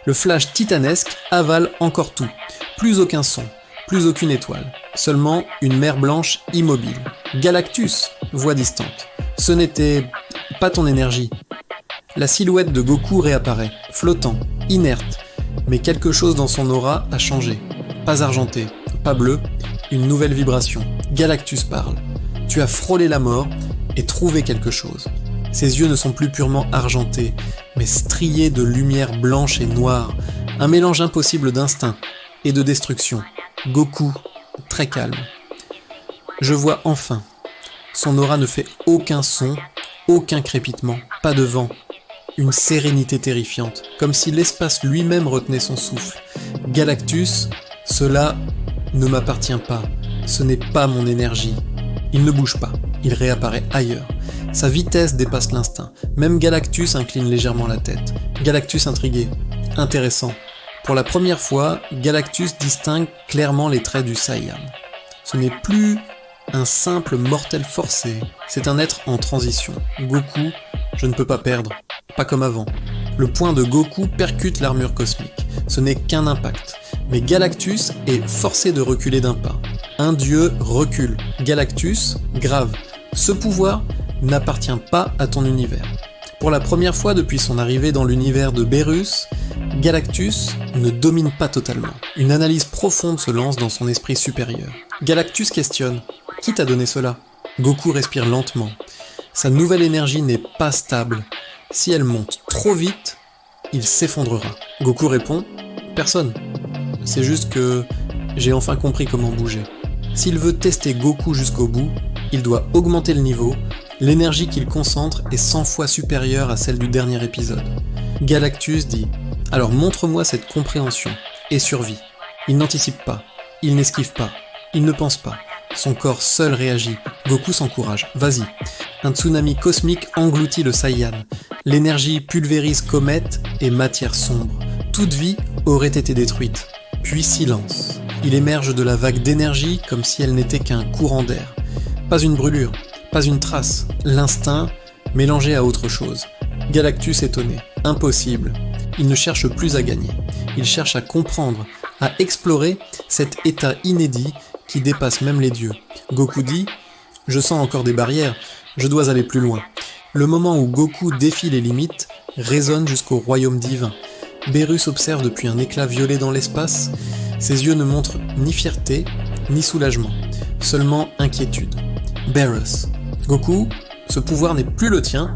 Le flash titanesque avale encore tout. Plus aucun son, plus aucune étoile. Seulement une mer blanche immobile. Galactus, voix distante. Ce n'était pas ton énergie. La silhouette de Goku réapparaît, flottant, inerte. Mais quelque chose dans son aura a changé. Pas argenté, pas bleu, une nouvelle vibration. Galactus parle. Tu as frôlé la mort et trouvé quelque chose. Ses yeux ne sont plus purement argentés, mais striés de lumière blanche et noire, un mélange impossible d'instinct et de destruction. Goku, très calme. Je vois enfin. Son aura ne fait aucun son, aucun crépitement, pas de vent. Une sérénité terrifiante, comme si l'espace lui-même retenait son souffle. Galactus, cela ne m'appartient pas, ce n'est pas mon énergie. Il ne bouge pas, il réapparaît ailleurs. Sa vitesse dépasse l'instinct. Même Galactus incline légèrement la tête. Galactus intrigué. Intéressant. Pour la première fois, Galactus distingue clairement les traits du Saiyan. Ce n'est plus un simple mortel forcé, c'est un être en transition. Goku, je ne peux pas perdre. Pas comme avant. Le poing de Goku percute l'armure cosmique. Ce n'est qu'un impact. Mais Galactus est forcé de reculer d'un pas. Un dieu recule. Galactus, grave. Ce pouvoir n'appartient pas à ton univers. Pour la première fois depuis son arrivée dans l'univers de Beerus, Galactus ne domine pas totalement. Une analyse profonde se lance dans son esprit supérieur. Galactus questionne. Qui t'a donné cela ? Goku respire lentement. Sa nouvelle énergie n'est pas stable. Si elle monte trop vite, il s'effondrera. Goku répond. Personne. C'est juste que j'ai enfin compris comment bouger. S'il veut tester Goku jusqu'au bout, il doit augmenter le niveau. L'énergie qu'il concentre est 100 fois supérieure à celle du dernier épisode. Galactus dit « Alors montre-moi cette compréhension et survie ». Il n'anticipe pas, il n'esquive pas, il ne pense pas. Son corps seul réagit. Goku s'encourage. « Vas-y ». Un tsunami cosmique engloutit le Saiyan. L'énergie pulvérise comètes et matière sombre. Toute vie aurait été détruite. Puis silence. Il émerge de la vague d'énergie comme si elle n'était qu'un courant d'air. Pas une brûlure, pas une trace. L'instinct mélangé à autre chose. Galactus étonné. Impossible. Il ne cherche plus à gagner. Il cherche à comprendre, à explorer cet état inédit qui dépasse même les dieux. Goku dit « Je sens encore des barrières, je dois aller plus loin ». Le moment où Goku défie les limites résonne jusqu'au royaume divin. Beerus observe depuis un éclat violet dans l'espace. Ses yeux ne montrent ni fierté, ni soulagement, seulement inquiétude. Beerus. Goku, ce pouvoir n'est plus le tien,